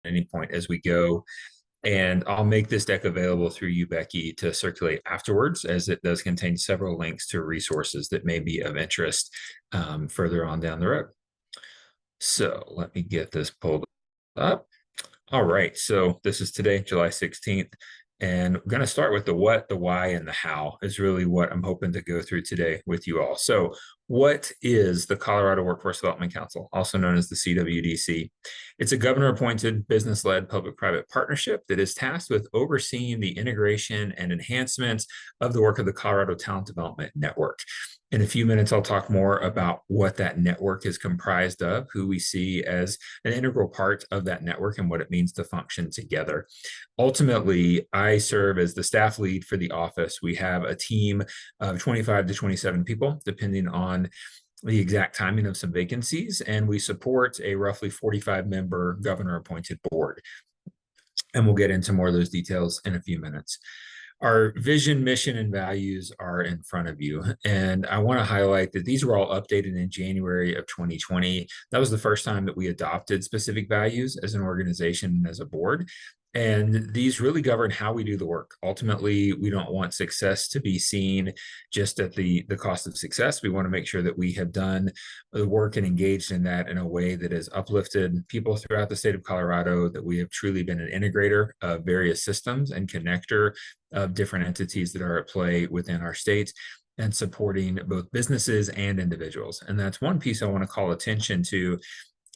any point as we go. And I'll make this deck available through you, Becky, to circulate afterwards, as it does contain several links to resources that may be of interest further on down the road. So let me get this pulled up. All right, so this is today, July 16th, and we're going to start with the what, the why, and the how is really what I'm hoping to go through today with you all. So what is the Colorado Workforce Development Council, also known as the CWDC? It's a governor-appointed, business-led public-private partnership that is tasked with overseeing the integration and enhancements of the work of the Colorado Talent Development Network. In a few minutes, I'll talk more about what that network is comprised of, who we see as an integral part of that network, and what it means to function together. Ultimately, I serve as the staff lead for the office. We have a team of 25 to 27 people, depending on the exact timing of some vacancies, and we support a roughly 45-member governor-appointed board. And we'll get into more of those details in a few minutes. Our vision, mission, and values are in front of you. And I want to highlight that these were all updated in January of 2020. That was the first time that we adopted specific values as an organization and as a board. And these really govern how we do the work. Ultimately, we don't want success to be seen just at the cost of success. We want to make sure that we have done the work and engaged in that in a way that has uplifted people throughout the state of Colorado, that we have truly been an integrator of various systems and connector of different entities that are at play within our state, and supporting both businesses and individuals. And that's one piece I want to call attention to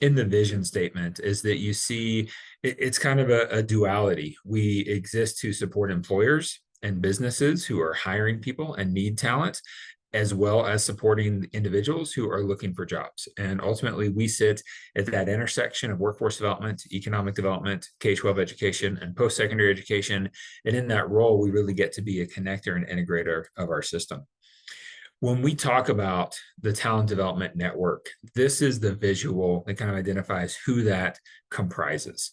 in the vision statement, is that you see it's kind of a duality. We exist to support employers and businesses who are hiring people and need talent, as well as supporting individuals who are looking for jobs. And ultimately, we sit at that intersection of workforce development, economic development, K-12 education, and post-secondary education. And in that role, we really get to be a connector and integrator of our system. When we talk about the Talent Development Network, this is the visual that kind of identifies who that comprises.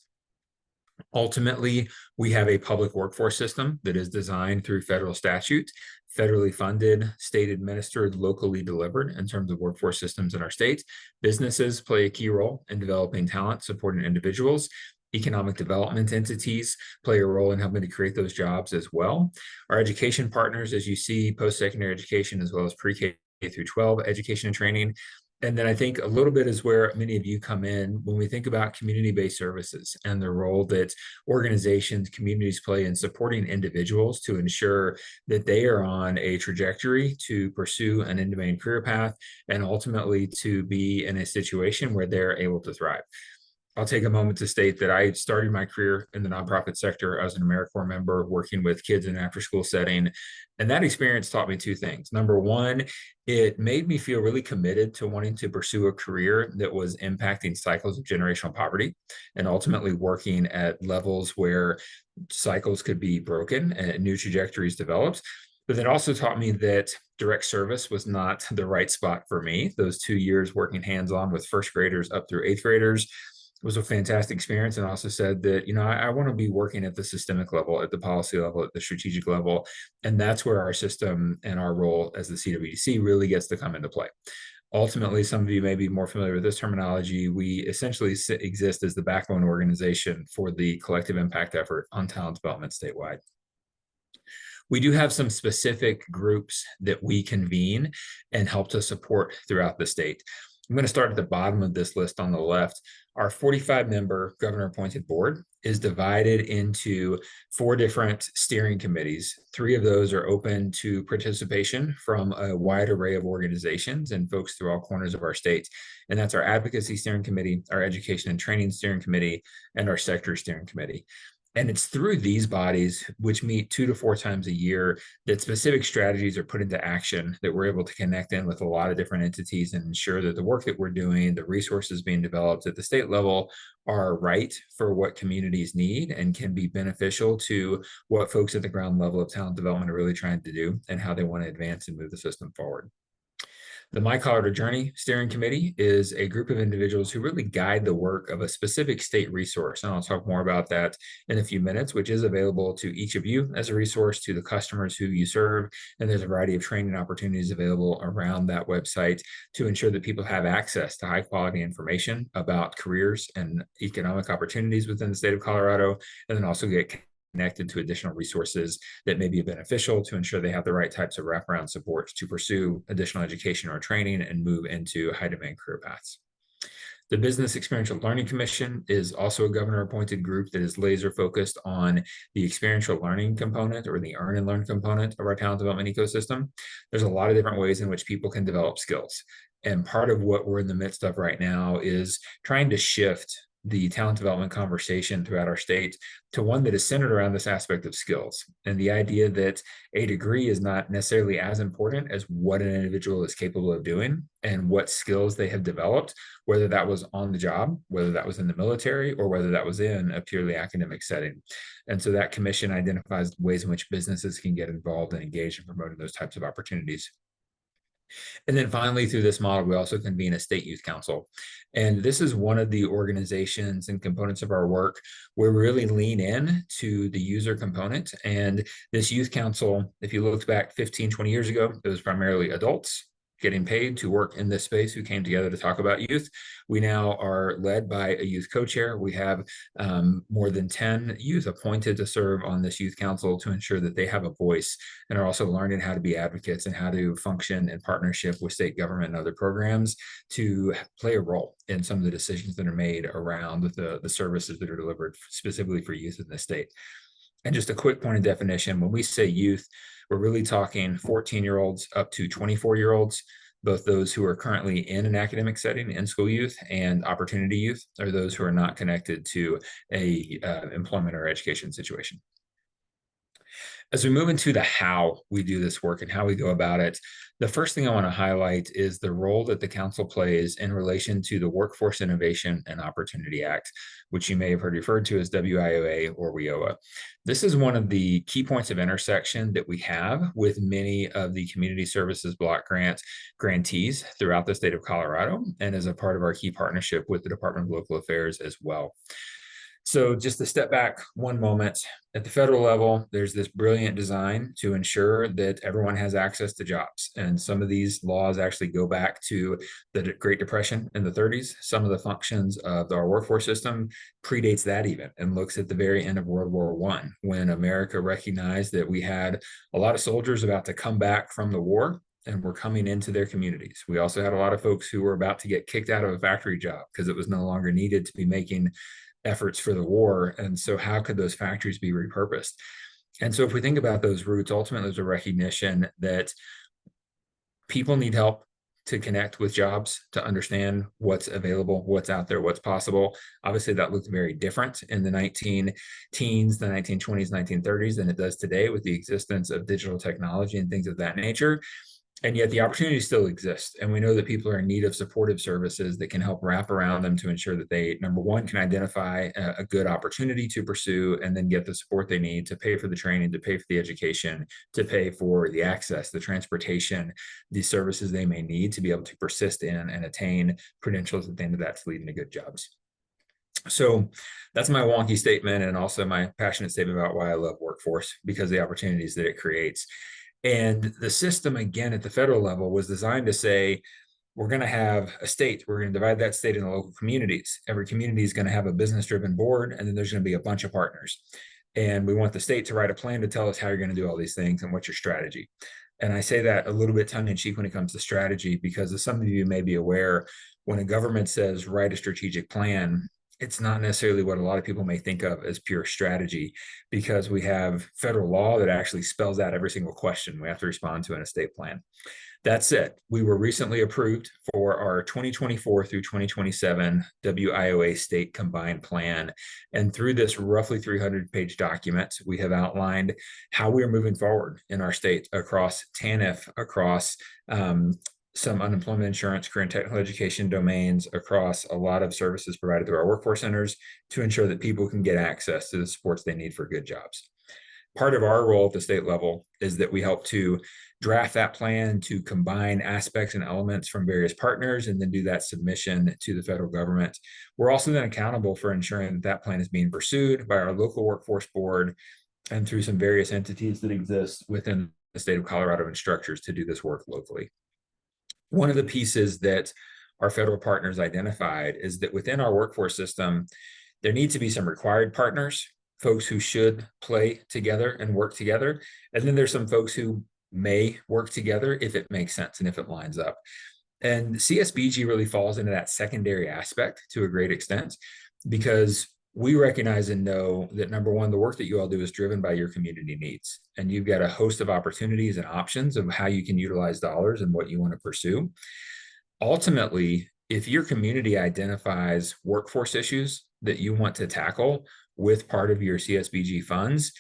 Ultimately, we have a public workforce system that is designed through federal statute, federally funded, state administered, locally delivered in terms of workforce systems in our state. Businesses play a key role in developing talent, supporting individuals. Economic development entities play a role in helping to create those jobs as well. Our education partners, as you see, post-secondary education, as well as pre-K through 12 education and training. And then I think a little bit is where many of you come in when we think about community-based services and the role that organizations, communities play in supporting individuals to ensure that they are on a trajectory to pursue an in-demand career path, and ultimately to be in a situation where they're able to thrive. I'll take a moment to state that I started my career in the nonprofit sector. I was an AmeriCorps member working with kids in an after-school setting. And that experience taught me two things. Number one, it made me feel really committed to wanting to pursue a career that was impacting cycles of generational poverty, and ultimately working at levels where cycles could be broken and new trajectories developed. But it also taught me that direct service was not the right spot for me. Those 2 years working hands-on with first graders up through eighth graders was a fantastic experience, and also said that, I want to be working at the systemic level, at the policy level, at the strategic level. And that's where our system and our role as the CWDC really gets to come into play. Ultimately, some of you may be more familiar with this terminology. We essentially exist as the backbone organization for the collective impact effort on talent development statewide. We do have some specific groups that we convene and help to support throughout the state. I'm going to start at the bottom of this list on the left. Our 45-member governor-appointed board is divided into 4 different steering committees. 3 of those are open to participation from a wide array of organizations and folks through all corners of our state. And that's our advocacy steering committee, our education and training steering committee, and our sector steering committee. And it's through these bodies, which meet 2 to 4 times a year, that specific strategies are put into action, that we're able to connect in with a lot of different entities and ensure that the work that we're doing, the resources being developed at the state level, are right for what communities need and can be beneficial to what folks at the ground level of talent development are really trying to do and how they want to advance and move the system forward. The My Colorado Journey Steering Committee is a group of individuals who really guide the work of a specific state resource. And I'll talk more about that in a few minutes, which is available to each of you as a resource, to the customers who you serve. And there's a variety of training opportunities available around that website to ensure that people have access to high quality information about careers and economic opportunities within the state of Colorado, and then also get connected to additional resources that may be beneficial to ensure they have the right types of wraparound support to pursue additional education or training and move into high demand career paths. The Business Experiential Learning Commission is also a governor-appointed group that is laser focused on the experiential learning component, or the earn and learn component of our talent development ecosystem. There's a lot of different ways in which people can develop skills. And part of what we're in the midst of right now is trying to shift the talent development conversation throughout our state to one that is centered around this aspect of skills, and the idea that a degree is not necessarily as important as what an individual is capable of doing and what skills they have developed, whether that was on the job, whether that was in the military, or whether that was in a purely academic setting. And so that commission identifies ways in which businesses can get involved and engaged in promoting those types of opportunities. And then finally, through this model, we also convene a state youth council. And this is one of the organizations and components of our work where we really lean in to the user component. And this youth council, if you looked back 15, 20 years ago, it was primarily adults getting paid to work in this space who came together to talk about youth. We now are led by a youth co-chair. We have more than 10 youth appointed to serve on this youth council to ensure that they have a voice and are also learning how to be advocates and how to function in partnership with state government and other programs to play a role in some of the decisions that are made around the services that are delivered specifically for youth in the state. And just a quick point of definition, when we say youth, we're really talking 14-year-olds up to 24-year-olds, both those who are currently in an academic setting, in school youth, and opportunity youth, or those who are not connected to a employment or education situation. As we move into the how we do this work and how we go about it, the first thing I want to highlight is the role that the council plays in relation to the Workforce Innovation and Opportunity Act, which you may have heard referred to as WIOA or WIOA. This is one of the key points of intersection that we have with many of the community services block grant grantees throughout the state of Colorado, and as a part of our key partnership with the Department of Local Affairs as well. So just to step back one moment, at the federal level, there's this brilliant design to ensure that everyone has access to jobs. And some of these laws actually go back to the Great Depression in the 30s. Some of the functions of our workforce system predates that even, and looks at the very end of World War I, when America recognized that we had a lot of soldiers about to come back from the war and were coming into their communities. We also had a lot of folks who were about to get kicked out of a factory job because it was no longer needed to be making efforts for the war. And so how could those factories be repurposed? And so if we think about those roots, ultimately there's a recognition that people need help to connect with jobs, to understand what's available, what's out there, what's possible. Obviously that looked very different in the 19-teens, the 1920s, 1930s than it does today with the existence of digital technology and things of that nature. And yet the opportunities still exist. And we know that people are in need of supportive services that can help wrap around them to ensure that they, number one, can identify a good opportunity to pursue and then get the support they need to pay for the training, to pay for the education, to pay for the access, the transportation, the services they may need to be able to persist in and attain credentials at the end of that to lead into good jobs. So that's my wonky statement, and also my passionate statement about why I love workforce, because of the opportunities that it creates. And the system, again, at the federal level was designed to say, we're going to have a state. We're going to divide that state into local communities. Every community is going to have a business-driven board, and then there's going to be a bunch of partners. And we want the state to write a plan to tell us how you're going to do all these things and what's your strategy. And I say that a little bit tongue-in-cheek when it comes to strategy, because as some of you may be aware, when a government says write a strategic plan, it's not necessarily what a lot of people may think of as pure strategy, because we have federal law that actually spells out every single question we have to respond to in a state plan. That said, we were recently approved for our 2024 through 2027 WIOA state combined plan. And through this roughly 300-page document, we have outlined how we are moving forward in our state across TANF, across some unemployment insurance, career and technical education domains, across a lot of services provided through our workforce centers to ensure that people can get access to the supports they need for good jobs. Part of our role at the state level is that we help to draft that plan, to combine aspects and elements from various partners, and then do that submission to the federal government. We're also then accountable for ensuring that that plan is being pursued by our local workforce board and through some various entities that exist within the state of Colorado and structures to do this work locally. One of the pieces that our federal partners identified is that within our workforce system, there need to be some required partners, folks who should play together and work together. And then there's some folks who may work together if it makes sense and if it lines up. And CSBG really falls into that secondary aspect to a great extent, because we recognize and know that, number one, the work that you all do is driven by your community needs. And you've got a host of opportunities and options of how you can utilize dollars and what you want to pursue. Ultimately, if your community identifies workforce issues that you want to tackle with part of your CSBG funds,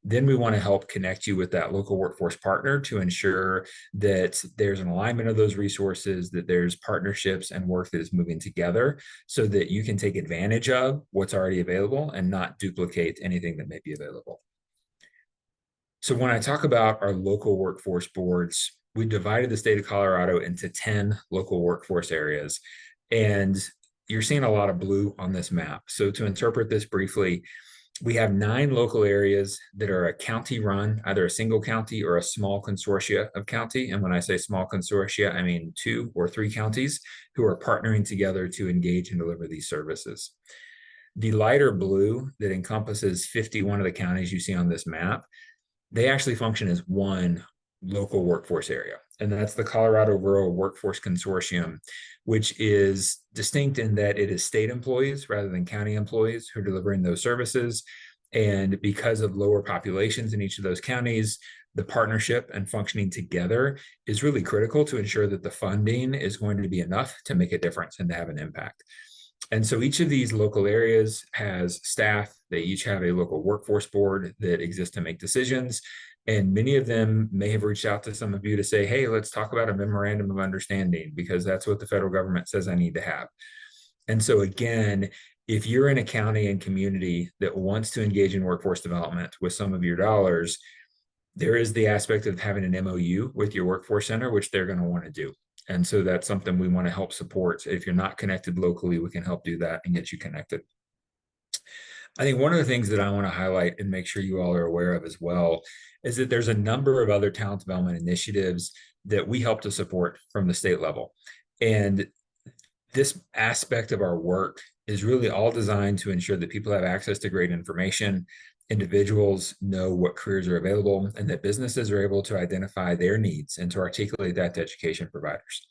then we want to help connect you with that local workforce partner to ensure that there's an alignment of those resources, that there's partnerships and work that is moving together so that you can take advantage of what's already available and not duplicate anything that may be available. So when I talk about our local workforce boards, we divided the state of Colorado into 10 local workforce areas. And you're seeing a lot of blue on this map. So to interpret this briefly, we have 9 local areas that are a county run, either a single county or a small consortia of county. And when I say small consortia, I mean 2 or 3 counties who are partnering together to engage and deliver these services. The lighter blue that encompasses 51 of the counties you see on this map, they actually function as one local workforce area. And that's the Colorado Rural Workforce Consortium, which is distinct in that it is state employees rather than county employees who are delivering those services. And because of lower populations in each of those counties, the partnership and functioning together is really critical to ensure that the funding is going to be enough to make a difference and to have an impact. And so each of these local areas has staff. They each have a local workforce board that exists to make decisions. And many of them may have reached out to some of you to say, hey, let's talk about a memorandum of understanding, because that's what the federal government says I need to have. And so again, if you're in a county and community that wants to engage in workforce development with some of your dollars, there is the aspect of having an MOU with your workforce center, which they're going to want to do. And so that's something we want to help support. If you're not connected locally, we can help do that and get you connected. I think one of the things that I want to highlight and make sure you all are aware of as well is that there's a number of other talent development initiatives that we help to support from the state level. And this aspect of our work is really all designed to ensure that people have access to great information, individuals know what careers are available, and that businesses are able to identify their needs and to articulate that to education providers.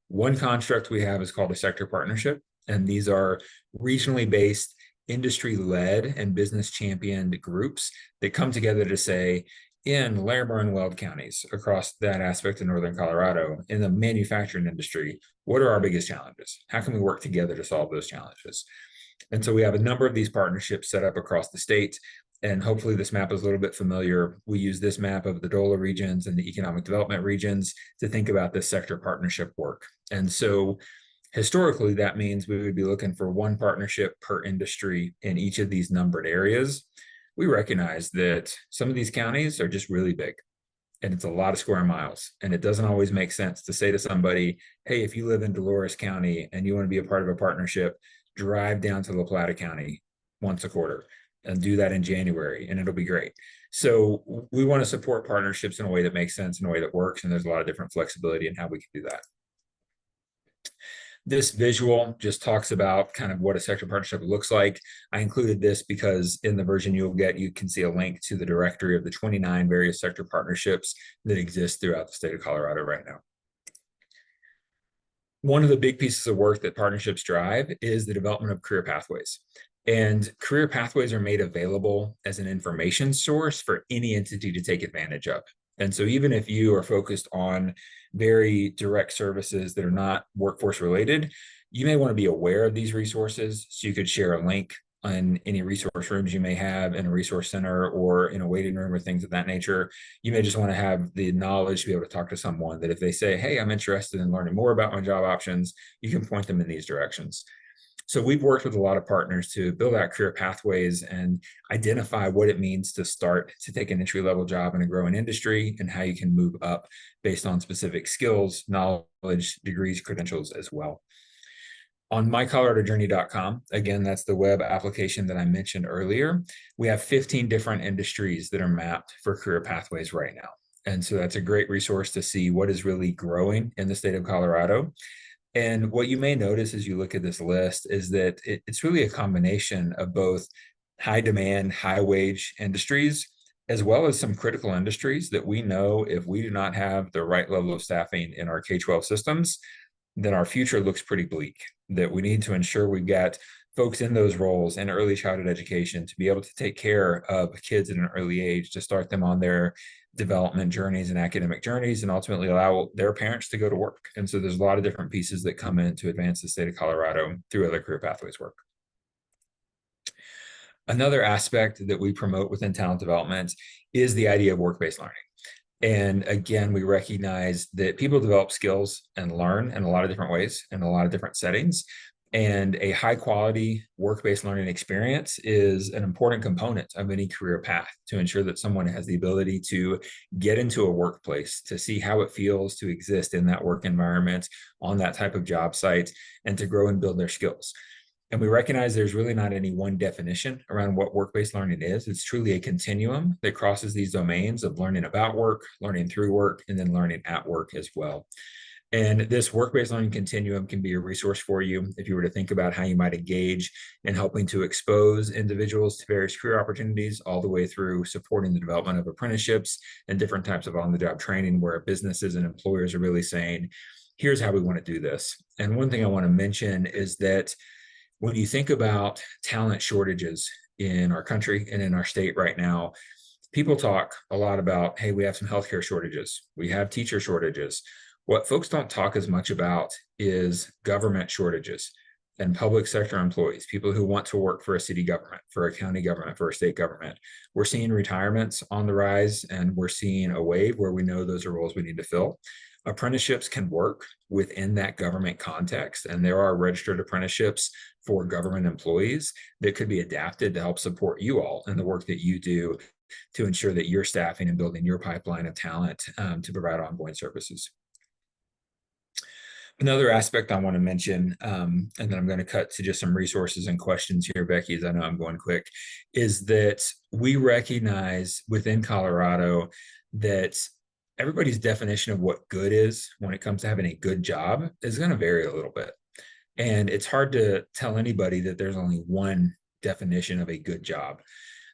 One construct we have is called a sector partnership, and these are regionally based, industry-led and business championed groups that come together to say, in Larimer and Weld counties across that aspect of northern Colorado, in the manufacturing industry, what are our biggest challenges? How can we work together to solve those challenges? And so we have a number of these partnerships set up across the state. And hopefully this map is a little bit familiar. We use this map of the DOLA regions and the economic development regions to think about this sector partnership work. And so historically, that means we would be looking for one partnership per industry in each of these numbered areas. We recognize that some of these counties are just really big and it's a lot of square miles. And it doesn't always make sense to say to somebody, hey, if you live in Dolores County and you want to be a part of a partnership, drive down to La Plata County once a quarter and do that in January and it'll be great. So we want to support partnerships in a way that makes sense, in a way that works. And there's a lot of different flexibility in how we can do that. This visual just talks about kind of what a sector partnership looks like. I included this because in the version you'll get, you can see a link to the directory of the 29 various sector partnerships that exist throughout the state of Colorado right now. One of the big pieces of work that partnerships drive is the development of career pathways. And career pathways are made available as an information source for any entity to take advantage of. And so even if you are focused on very direct services that are not workforce related, you may want to be aware of these resources. So you could share a link on any resource rooms you may have in a resource center or in a waiting room or things of that nature. You may just want to have the knowledge to be able to talk to someone that if they say, hey, I'm interested in learning more about my job options, you can point them in these directions. So we've worked with a lot of partners to build out career pathways and identify what it means to start to take an entry-level job in a growing industry and how you can move up based on specific skills, knowledge, degrees, credentials as well. On mycoloradojourney.com, again, that's the web application that I mentioned earlier, we have 15 different industries that are mapped for career pathways right now. And so that's a great resource to see what is really growing in the state of Colorado. And what you may notice as you look at this list is that it's really a combination of both high demand, high wage industries, as well as some critical industries that we know if we do not have the right level of staffing in our K-12 systems, then our future looks pretty bleak. That we need to ensure we've got folks in those roles in early childhood education to be able to take care of kids at an early age, to start them on their development journeys and academic journeys, and ultimately allow their parents to go to work. And so there's a lot of different pieces that come in to advance the state of Colorado through other career pathways work. Another aspect that we promote within talent development is the idea of work-based learning. And again, we recognize that people develop skills and learn in a lot of different ways, in a lot of different settings. And a high quality work-based learning experience is an important component of any career path to ensure that someone has the ability to get into a workplace, to see how it feels to exist in that work environment on that type of job site, and to grow and build their skills. And we recognize there's really not any one definition around what work-based learning is. It's truly a continuum that crosses these domains of learning about work, learning through work, and then learning at work as well. And this work-based learning continuum can be a resource for you if you were to think about how you might engage in helping to expose individuals to various career opportunities, all the way through supporting the development of apprenticeships and different types of on-the-job training where businesses and employers are really saying, here's how we want to do this. And one thing I want to mention is that when you think about talent shortages in our country and in our state right now, people talk a lot about, hey, we have some healthcare shortages, we have teacher shortages. What folks don't talk as much about is government shortages and public sector employees, people who want to work for a city government, for a county government, for a state government. We're seeing retirements on the rise, and we're seeing a wave where we know those are roles we need to fill. Apprenticeships can work within that government context, and there are registered apprenticeships for government employees that could be adapted to help support you all in the work that you do to ensure that you're staffing and building your pipeline of talent to provide ongoing services. Another aspect I want to mention, and then I'm going to cut to just some resources and questions here, Becky, as I know I'm going quick, is that we recognize within Colorado that everybody's definition of what good is when it comes to having a good job is going to vary a little bit. And it's hard to tell anybody that there's only one definition of a good job.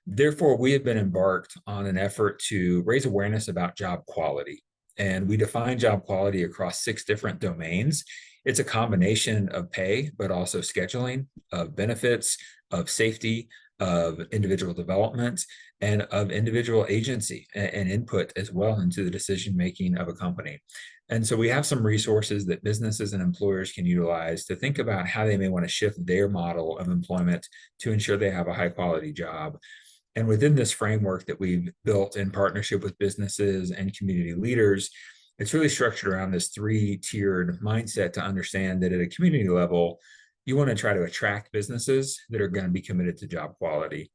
Therefore, we have been embarked on an effort to raise awareness about job quality. And we define job quality across 6 different domains. It's a combination of pay, but also scheduling, of benefits, of safety, of individual development, and of individual agency and input as well into the decision making of a company. And so we have some resources that businesses and employers can utilize to think about how they may want to shift their model of employment to ensure they have a high quality job. And within this framework that we've built in partnership with businesses and community leaders, it's really structured around this 3-tiered mindset to understand that at a community level, you want to try to attract businesses that are going to be committed to job quality.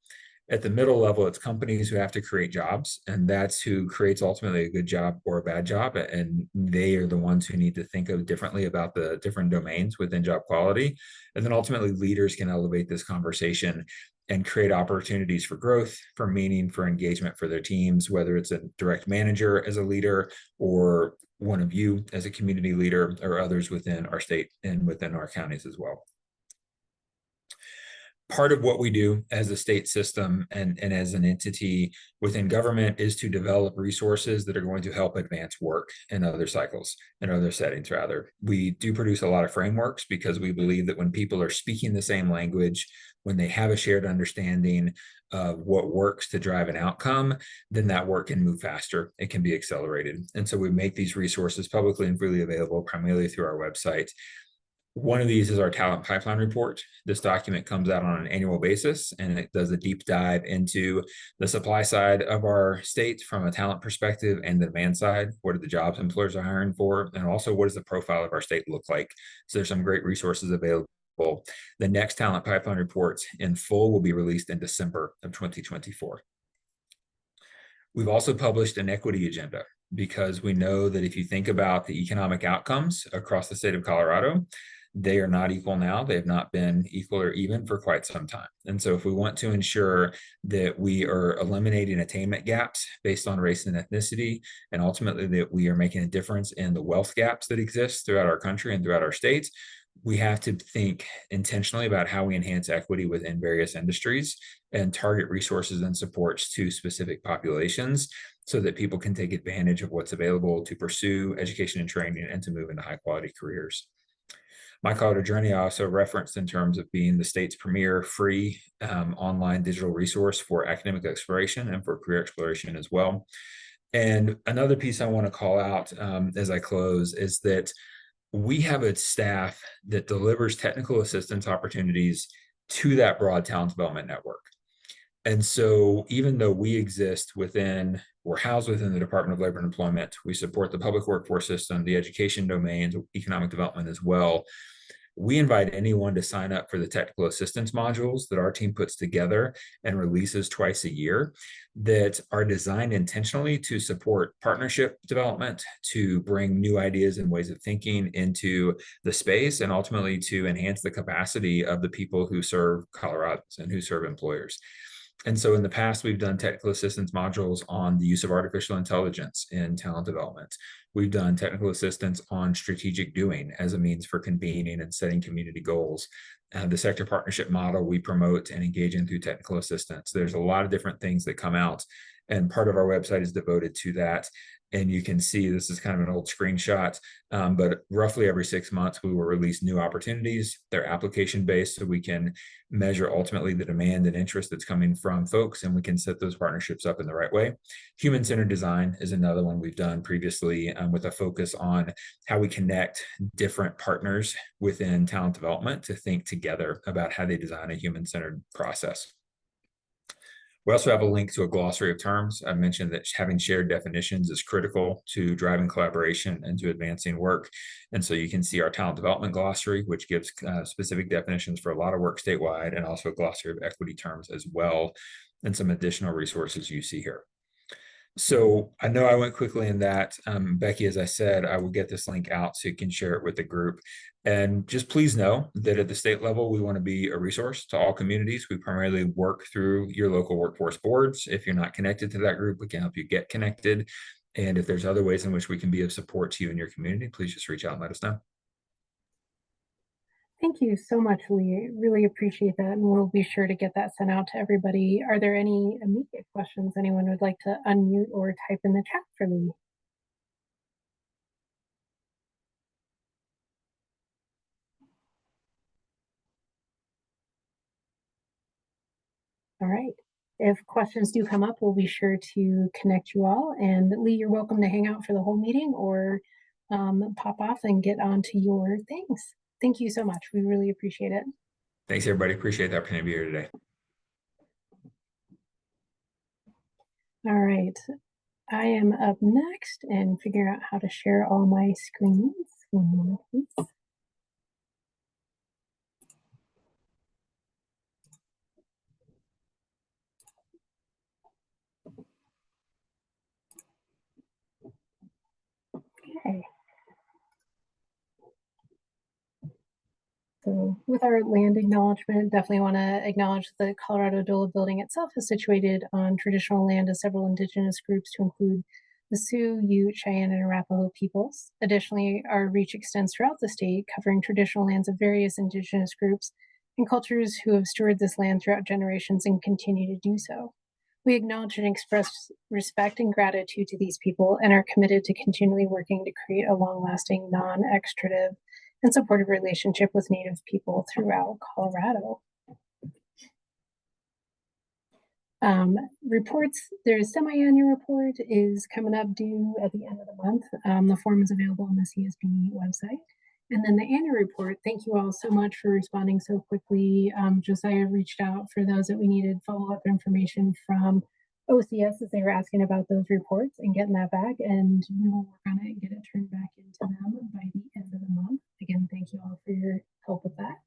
At the middle level, it's companies who have to create jobs, and that's who creates ultimately a good job or a bad job. And they are the ones who need to think of differently about the different domains within job quality. And then ultimately leaders can elevate this conversation and create opportunities for growth, for meaning, for engagement for their teams, whether it's a direct manager as a leader or one of you as a community leader or others within our state and within our counties as well. Part of what we do as a state system and as an entity within government is to develop resources that are going to help advance work in other cycles and other settings rather. We do produce a lot of frameworks because we believe that when people are speaking the same language, when they have a shared understanding of what works to drive an outcome, then that work can move faster. It can be accelerated. And so we make these resources publicly and freely available primarily through our website. One of these is our talent pipeline report. This document comes out on an annual basis, and it does a deep dive into the supply side of our state from a talent perspective and the demand side. What are the jobs employers are hiring for? And also, what does the profile of our state look like? So there's some great resources available The next talent pipeline reports in full will be released in December of 2024. We've also published an equity agenda because we know that if you think about the economic outcomes across the state of Colorado, they are not equal now. They have not been equal or even for quite some time. And so if we want to ensure that we are eliminating attainment gaps based on race and ethnicity, and ultimately that we are making a difference in the wealth gaps that exist throughout our country and throughout our states, we have to think intentionally about how we enhance equity within various industries and target resources and supports to specific populations so that people can take advantage of what's available to pursue education and training and to move into high quality careers. My Colorado Journey I also referenced in terms of being the state's premier free online digital resource for academic exploration and for career exploration as well. And another piece I want to call out as I close is that we have a staff that delivers technical assistance opportunities to that broad talent development network. And so even though we exist within, we're housed within the Department of Labor and Employment, we support the public workforce system, the education domains, economic development as well. We invite anyone to sign up for the technical assistance modules that our team puts together and releases twice a year that are designed intentionally to support partnership development, to bring new ideas and ways of thinking into the space, and ultimately to enhance the capacity of the people who serve Coloradans and who serve employers. And so in the past, we've done technical assistance modules on the use of artificial intelligence in talent development. We've done technical assistance on strategic doing as a means for convening and setting community goals. The sector partnership model we promote and engage in through technical assistance. There's a lot of different things that come out, and part of our website is devoted to that. And you can see this is kind of an old screenshot, but roughly every 6 months, we will release new opportunities. They're application-based, so we can measure ultimately the demand and interest that's coming from folks, and we can set those partnerships up in the right way. Human-centered design is another one we've done previously with a focus on how we connect different partners within talent development to think together about how they design a human-centered process. We also have a link to a glossary of terms. I mentioned that having shared definitions is critical to driving collaboration and to advancing work. And so you can see our talent development glossary, which gives specific definitions for a lot of work statewide, and also a glossary of equity terms as well, and some additional resources you see here. So I know I went quickly in that. Becky, as I said, I will get this link out so you can share it with the group. And just please know that at the state level, we want to be a resource to all communities. We primarily work through your local workforce boards. If you're not connected to that group, we can help you get connected. And if there's other ways in which we can be of support to you and your community, please just reach out and let us know. Thank you so much, Lee. Really appreciate that, and we'll be sure to get that sent out to everybody. Are there any immediate questions anyone would like to unmute or type in the chat for Lee? All right. If questions do come up, we'll be sure to connect you all. And Lee, you're welcome to hang out for the whole meeting or pop off and get onto your things. Thank you so much. We really appreciate it. Thanks, everybody. Appreciate the opportunity to be here today. All right. I am up next and figuring out how to share all my screens. 1 moment, please. Okay. So with our land acknowledgement, definitely want to acknowledge the Colorado DOLA building itself is situated on traditional land of several indigenous groups to include the Sioux, Ute, Cheyenne, and Arapaho peoples. Additionally, our reach extends throughout the state, covering traditional lands of various indigenous groups and cultures who have stewarded this land throughout generations and continue to do so. We acknowledge and express respect and gratitude to these people and are committed to continually working to create a long-lasting, non-extraditive, and supportive relationship with Native people throughout Colorado. Reports, their semi-annual report is coming up due at the end of the month. The form is available on the CSBG website. And then the annual report, thank you all so much for responding so quickly. Josiah reached out for those that we needed follow-up information from OCS as they were asking about those reports and getting that back. And we will work on it and get it turned back into them by the end of the month. Again, thank you all for your help with that.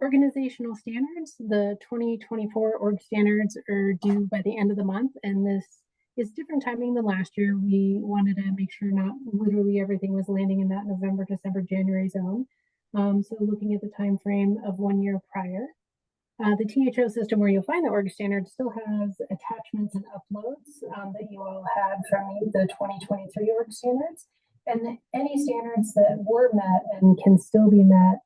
Organizational standards. The 2024 org standards are due by the end of the month, and this is different timing than last year. We wanted to make sure not literally everything was landing in that November, December, January zone. So looking at the time frame of 1 year prior. The THO system where you'll find the org standards still has attachments and uploads that you all had from the 2023 org standards. And any standards that were met and can still be met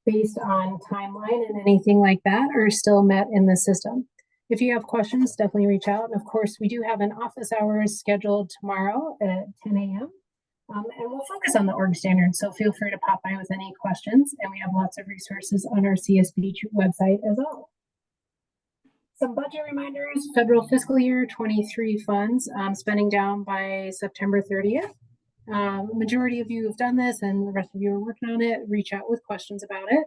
based on timeline and anything like that are still met in the system. If you have questions, definitely reach out. And of course, we do have an office hours scheduled tomorrow at 10 a.m. And we'll focus on the org standards. So feel free to pop by with any questions. And we have lots of resources on our CSBG website as well. Some budget reminders: federal fiscal year 23 funds spending down by September 30th. Majority of you have done this, and the rest of you are working on it. Reach out with questions about it.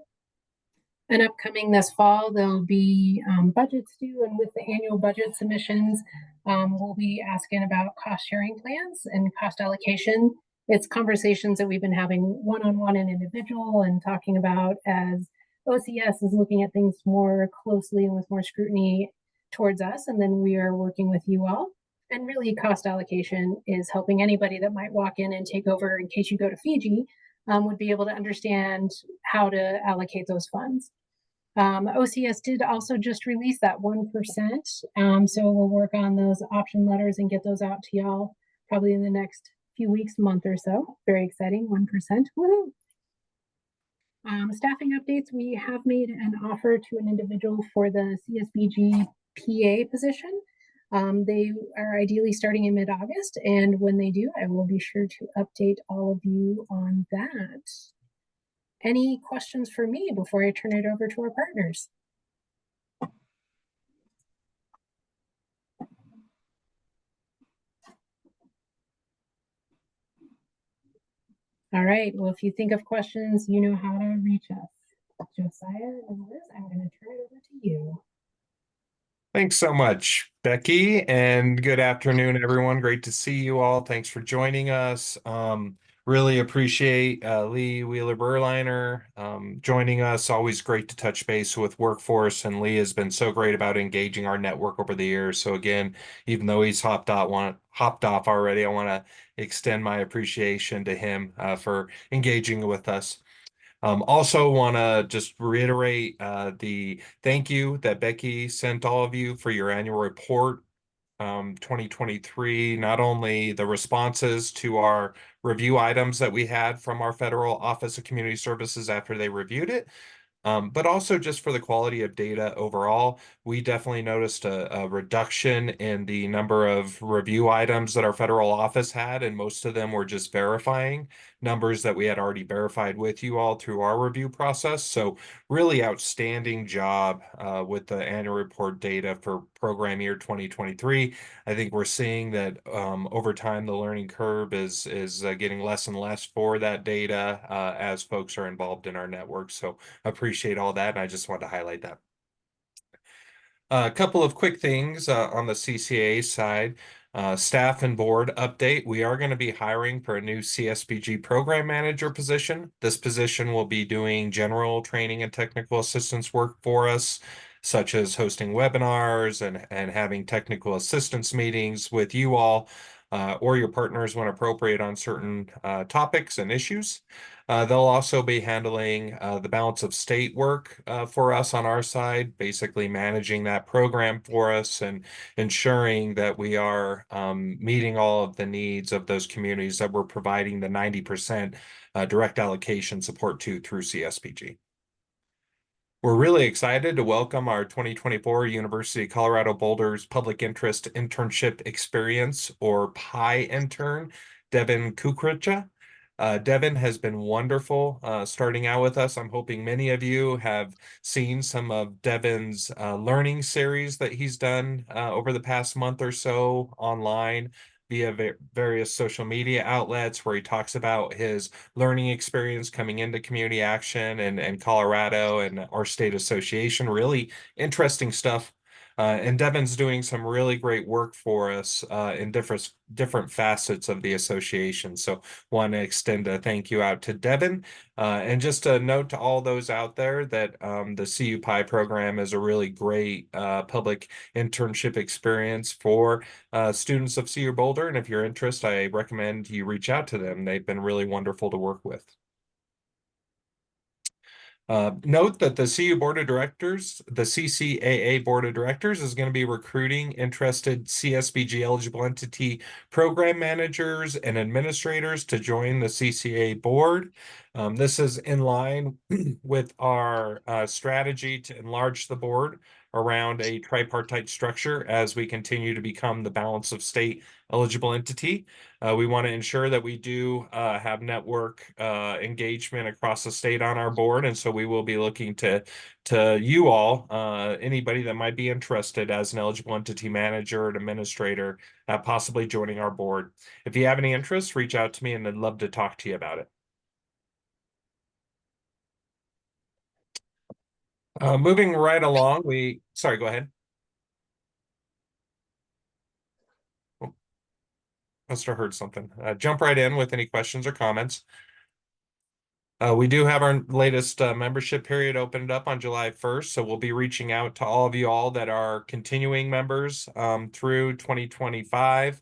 And upcoming this fall, there'll be budgets due, and with the annual budget submissions, we'll be asking about cost sharing plans and cost allocation. It's conversations that we've been having one-on-one and individual, and talking about as OCS is looking at things more closely and with more scrutiny towards us, and then we are working with you all. And really, cost allocation is helping anybody that might walk in and take over in case you go to Fiji would be able to understand how to allocate those funds. OCS did also just release that 1%. So we'll work on those option letters and get those out to y'all probably in the next few weeks, month or so. Very exciting, 1%. Woohoo! Staffing updates: we have made an offer to an individual for the CSBG PA position. They are ideally starting in mid-August, and when they do, I will be sure to update all of you on that. Any questions for me before I turn it over to our partners? All right, well, if you think of questions, you know how to reach us. Josiah and Liz, I'm going to turn it over to you. Thanks so much, Becky, and good afternoon, everyone. Great to see you all. Thanks for joining us. Really appreciate Lee Wheeler-Berliner joining us. Always great to touch base with workforce, and Lee has been so great about engaging our network over the years. So again, even though he's hopped off already, I want to extend my appreciation to him for engaging with us. Also want to just reiterate the thank you that Becky sent all of you for your annual report 2023, not only the responses to our review items that we had from our Federal Office of Community Services after they reviewed it, but also just for the quality of data overall. We definitely noticed a reduction in the number of review items that our federal office had, and most of them were just verifying numbers that we had already verified with you all through our review process. So really outstanding job with the annual report data for program year 2023. I think we're seeing that over time the learning curve is getting less and less for that data as folks are involved in our network. So appreciate all that, and I just wanted to highlight that. A couple of quick things on the CCA side. Staff and board update. We are going to be hiring for a new CSBG program manager position. This position will be doing general training and technical assistance work for us, such as hosting webinars and having technical assistance meetings with you all or your partners when appropriate on certain topics and issues. They'll also be handling the balance of state work for us on our side, basically managing that program for us and ensuring that we are meeting all of the needs of those communities that we're providing the 90% direct allocation support to through CSBG. We're really excited to welcome our 2024 University of Colorado Boulder's Public Interest Internship Experience, or PI intern, Devin Kukricha. Devin has been wonderful starting out with us. I'm hoping many of you have seen some of Devin's learning series that he's done over the past month or so online via various social media outlets, where he talks about his learning experience coming into community action and Colorado and our state association. Really interesting stuff. And Devin's doing some really great work for us in different facets of the association. So want to extend a thank you out to Devin. And just a note to all those out there that the CU Pi program is a really great public internship experience for students of CU Boulder. And if you're interested, I recommend you reach out to them. They've been really wonderful to work with. Note that the CU Board of Directors, the CCAA Board of Directors, is going to be recruiting interested CSBG eligible entity program managers and administrators to join the CCA board. This is in line with our strategy to enlarge the board around a tripartite structure as we continue to become the balance of state eligible entity. We want to ensure that we do have network engagement across the state on our board, and so we will be looking to you all, anybody that might be interested as an eligible entity manager or administrator, possibly joining our board. If you have any interest, reach out to me, and I'd love to talk to you about it. Moving right along, sorry, go ahead. Must have heard something. Jump right in with any questions or comments. We do have our latest membership period opened up on July 1st, so we'll be reaching out to all of you all that are continuing members through 2025.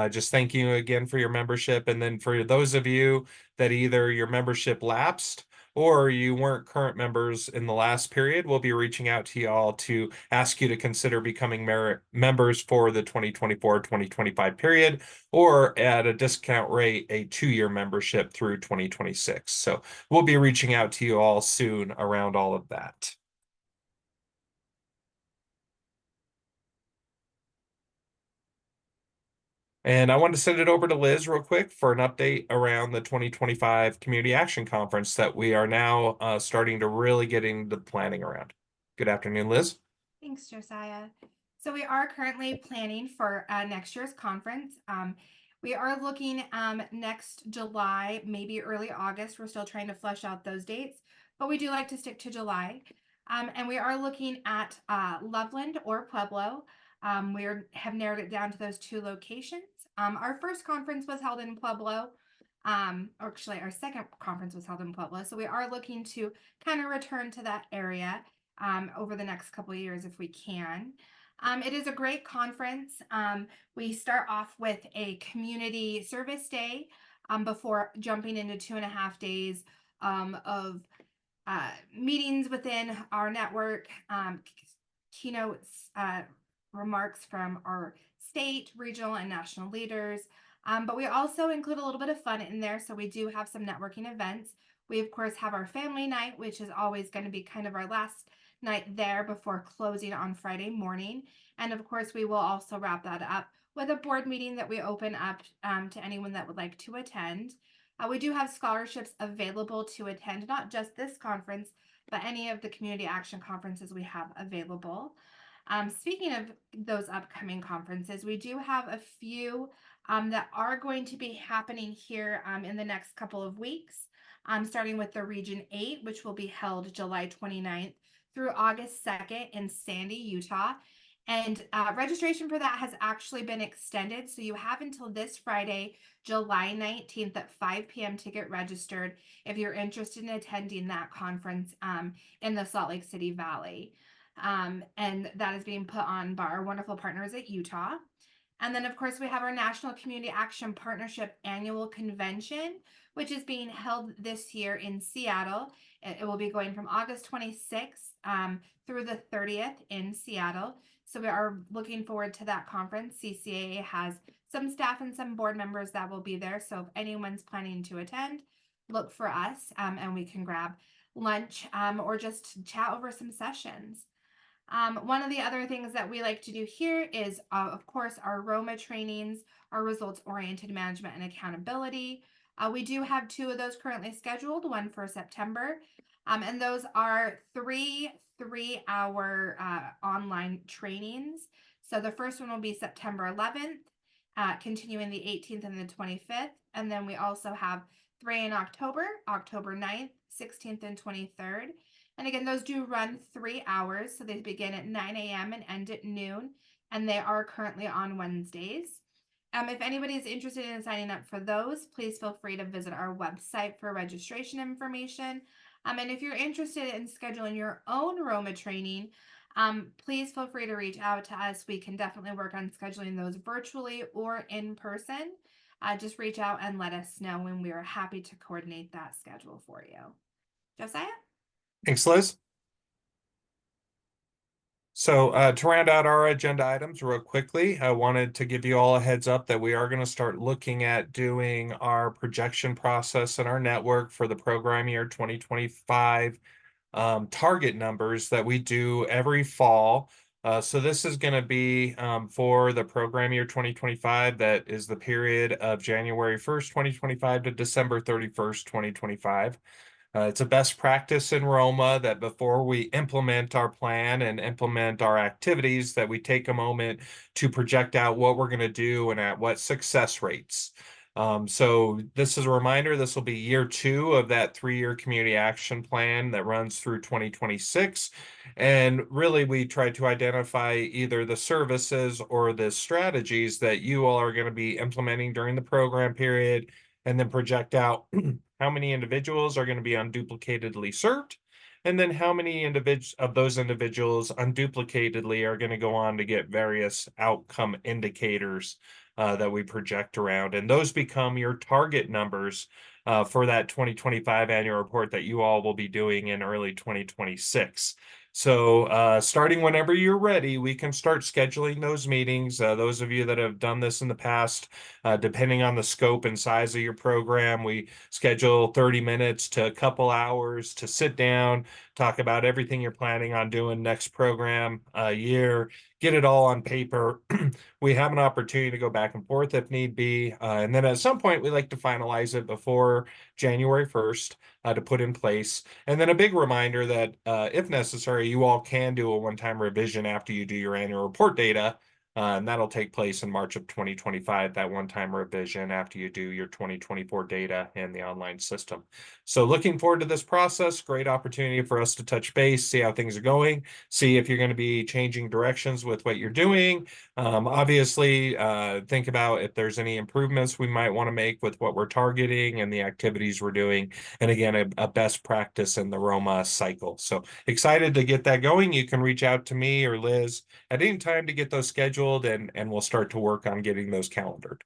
Just thank you again for your membership. And then for those of you that either your membership lapsed or you weren't current members in the last period, we'll be reaching out to you all to ask you to consider becoming members for the 2024-2025 period, or at a discount rate, a 2-year membership through 2026. So we'll be reaching out to you all soon around all of that. And I want to send it over to Liz real quick for an update around the 2025 Community Action Conference that we are now starting to really get into planning around. Good afternoon, Liz. Thanks, Josiah. So we are currently planning for next year's conference. We are looking next July, maybe early August. We're still trying to flesh out those dates, but we do like to stick to July. And we are looking at Loveland or Pueblo. We have narrowed it down to those 2 locations. Our first conference was held in Pueblo. Or actually, our second conference was held in Pueblo. So we are looking to kind of return to that area over the next couple of years if we can. It is a great conference. We start off with a community service day before jumping into 2.5 days of meetings within our network, keynotes, remarks from our state, regional, and national leaders. But we also include a little bit of fun in there. So we do have some networking events. We, of course, have our family night, which is always going to be kind of our last night there before closing on Friday morning. And of course, we will also wrap that up with a board meeting that we open up to anyone that would like to attend. We do have scholarships available to attend, not just this conference, but any of the community action conferences we have available. Speaking of those upcoming conferences, we do have a few that are going to be happening here in the next couple of weeks, starting with the Region 8, which will be held July 29th through August 2nd in Sandy, Utah. And registration for that has actually been extended. So you have until this Friday, July 19th at 5 p.m. to get registered if you're interested in attending that conference in the Salt Lake City Valley. And that is being put on by our wonderful partners at Utah. And then, of course, we have our National Community Action Partnership Annual Convention, which is being held this year in Seattle. It will be going from August 26th through the 30th in Seattle. So we are looking forward to that conference. CCAA has some staff and some board members that will be there. So if anyone's planning to attend, look for us and we can grab lunch or just chat over some sessions. One of the other things that we like to do here is, of course, our ROMA trainings, our results-oriented management and accountability. We do have 2 of those currently scheduled, one for September, and those are 3-hour online trainings. So the first one will be September 11th, continuing the 18th and the 25th, and then we also have 3 in October, October 9th, 16th, and 23rd. And again, those do run 3 hours. So they begin at 9 a.m. and end at noon. And they are currently on Wednesdays. If anybody is interested in signing up for those, please feel free to visit our website for registration information. And if you're interested in scheduling your own Roma training, please feel free to reach out to us. We can definitely work on scheduling those virtually or in person. Just reach out and let us know, and we are happy to coordinate that schedule for you. Josiah? Thanks, Liz. So to round out our agenda items real quickly, I wanted to give you all a heads up that we are going to start looking at doing our projection process in our network for the program year 2025 target numbers that we do every fall. So this is going to be for the program year 2025. That is the period of January 1st, 2025 to December 31st, 2025. It's a best practice in Roma that before we implement our plan and implement our activities, that we take a moment to project out what we're going to do and at what success rates. So this is a reminder, this will be year 2 of that 3-year community action plan that runs through 2026. And really, we try to identify either the services or the strategies that you all are going to be implementing during the program period, and then project out how many individuals are going to be unduplicatedly served, and then how many of those individuals unduplicatedly are going to go on to get various outcome indicators that we project around. And those become your target numbers for that 2025 annual report that you all will be doing in early 2026. So starting whenever you're ready, we can start scheduling those meetings. Those of you that have done this in the past, depending on the scope and size of your program, we schedule 30 minutes to a couple hours to sit down, talk about everything you're planning on doing next program year, get it all on paper. We have an opportunity to go back and forth if need be. And then at some point, we like to finalize it before January 1st to put in place. And then a big reminder that if necessary, you all can do a one-time revision after you do your annual report data. And that'll take place in March of 2025, that one-time revision after you do your 2024 data in the online system. So looking forward to this process. Great opportunity for us to touch base, see how things are going, see if you're going to be changing directions with what you're doing. Obviously, think about if there's any improvements we might want to make with what we're targeting and the activities we're doing. And again, a best practice in the Roma cycle. So excited to get that going. You can reach out to me or Liz at any time to get those scheduled, and we'll start to work on getting those calendared.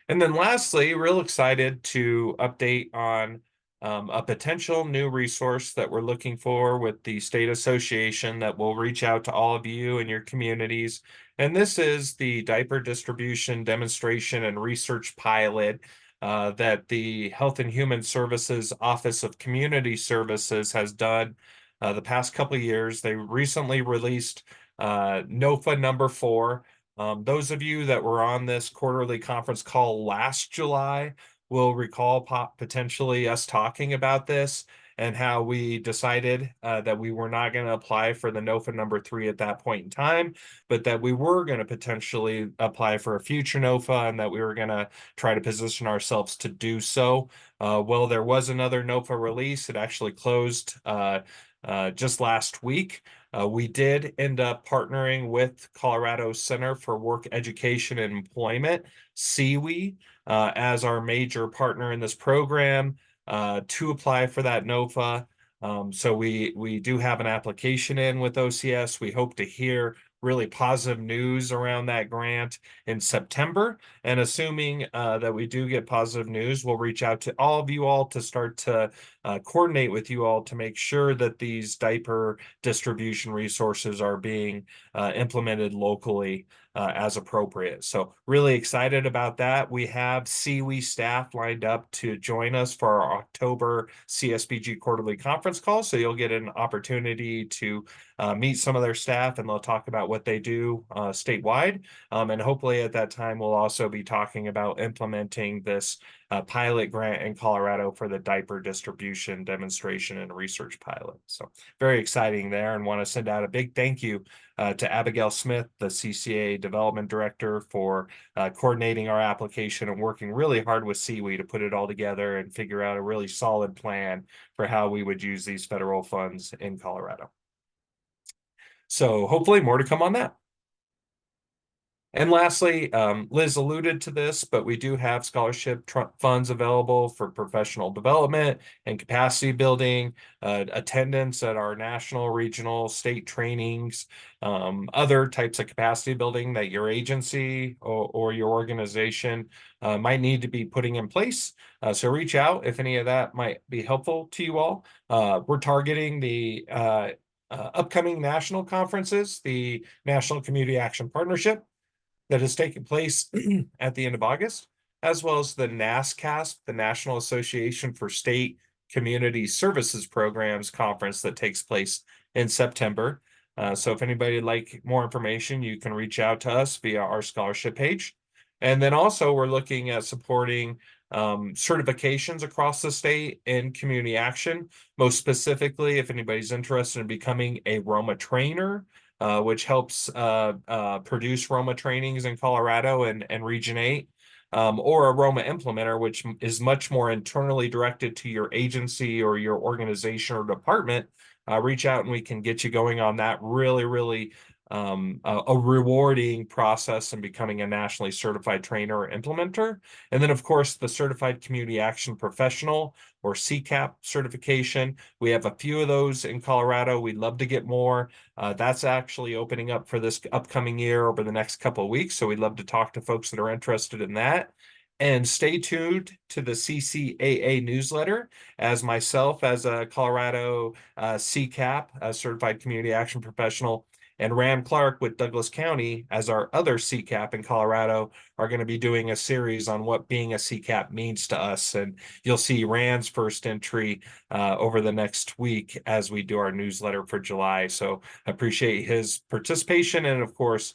And then lastly, real excited to update on a potential new resource that we're looking for with the state association that will reach out to all of you and your communities. And this is the diaper distribution demonstration and research pilot that the Health and Human Services Office of Community Services has done the past couple of years. They recently released NOFA number 4. Those of you that were on this quarterly conference call last July will recall potentially us talking about this and how we decided that we were not going to apply for the NOFA number 3 at that point in time, but that we were going to potentially apply for a future NOFA and that we were going to try to position ourselves to do so. Well, there was another NOFA release. It actually closed just last week. We did end up partnering with Colorado Center for Work Education and Employment, CWE, as our major partner in this program to apply for that NOFA. So we do have an application in with OCS. We hope to hear really positive news around that grant in September. And assuming that we do get positive news, we'll reach out to all of you all to start to coordinate with you all to make sure that these diaper distribution resources are being implemented locally as appropriate. So really excited about that. We have CWE staff lined up to join us for our October CSBG quarterly conference call. So you'll get an opportunity to meet some of their staff, and they'll talk about what what they do statewide. And hopefully at that time, we'll also be talking about implementing this pilot grant in Colorado for the diaper distribution demonstration and research pilot. So very exciting there, and want to send out a big thank you to Abigail Smith, the CCA Development Director, for coordinating our application and working really hard with CWE to put it all together and figure out a really solid plan for how we would use these federal funds in Colorado. So hopefully more to come on that. And lastly, Liz alluded to this, but we do have scholarship funds available for professional development and capacity building, attendance at our national, regional, state trainings, other types of capacity building that your agency or your organization might need to be putting in place. So reach out if any of that might be helpful to you all. We're targeting the upcoming national conferences, the National Community Action Partnership, that has taken place at the end of August, as well as the NASCASP, the National Association for State Community Services Programs conference that takes place in September. So if anybody would like more information, you can reach out to us via our scholarship page. And then also we're looking at supporting certifications across the state in community action. Most specifically, if anybody's interested in becoming a Roma trainer, which helps produce Roma trainings in Colorado and Region 8, or a Roma implementer, which is much more internally directed to your agency or your organization or department. Reach out and we can get you going on that really a rewarding process in becoming a nationally certified trainer or implementer. And then, of course, the Certified Community Action Professional or CCAP certification. We have a few of those in Colorado. We'd love to get more. That's actually opening up for this upcoming year over the next couple of weeks. So we'd love to talk to folks that are interested in that. And stay tuned to the CCAA newsletter, as myself as a Colorado CCAP, a Certified Community Action Professional, and Ram Clark with Douglas County as our other CCAP in Colorado are going to be doing a series on what being a CCAP means to us. And you'll see Rand's first entry over the next week as we do our newsletter for July. So I appreciate his participation and, of course,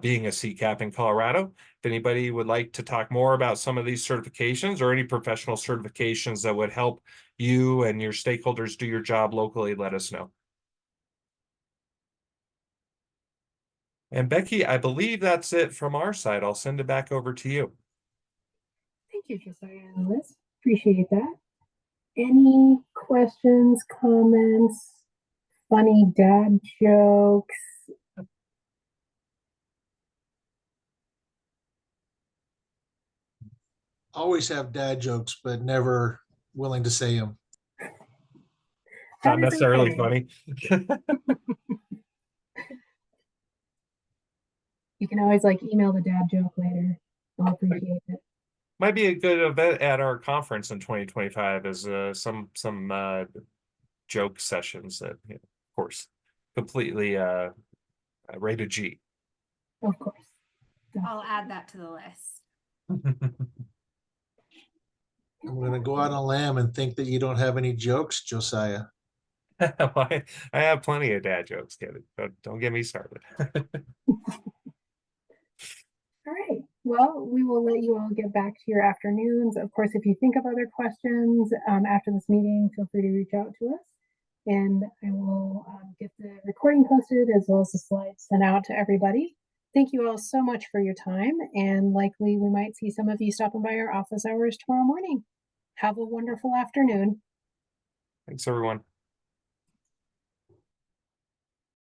being a CCAP in Colorado. If anybody would like to talk more about some of these certifications or any professional certifications that would help you and your stakeholders do your job locally, let us know. And Becky, I believe that's it from our side. I'll send it back over to you. Thank you, Josiah and Liz. Appreciate that. Any questions, comments, funny dad jokes? Always have dad jokes, but never willing to say them. Not necessarily funny. You can always email the dad joke later. I'll appreciate it. Might be a good event at our conference in 2025 is some joke sessions that, of course, completely rated G. Of course. I'll add that to the list. I'm going to go out on a limb and think that you don't have any jokes, Josiah. I have plenty of dad jokes, Kevin. Don't get me started. All right. Well, we will let you all get back to your afternoons. Of course, if you think of other questions after this meeting, feel free to reach out to us. And I will get the recording posted as well as the slides sent out to everybody. Thank you all so much for your time. And likely we might see some of you stopping by our office hours tomorrow morning. Have a wonderful afternoon. Thanks, everyone.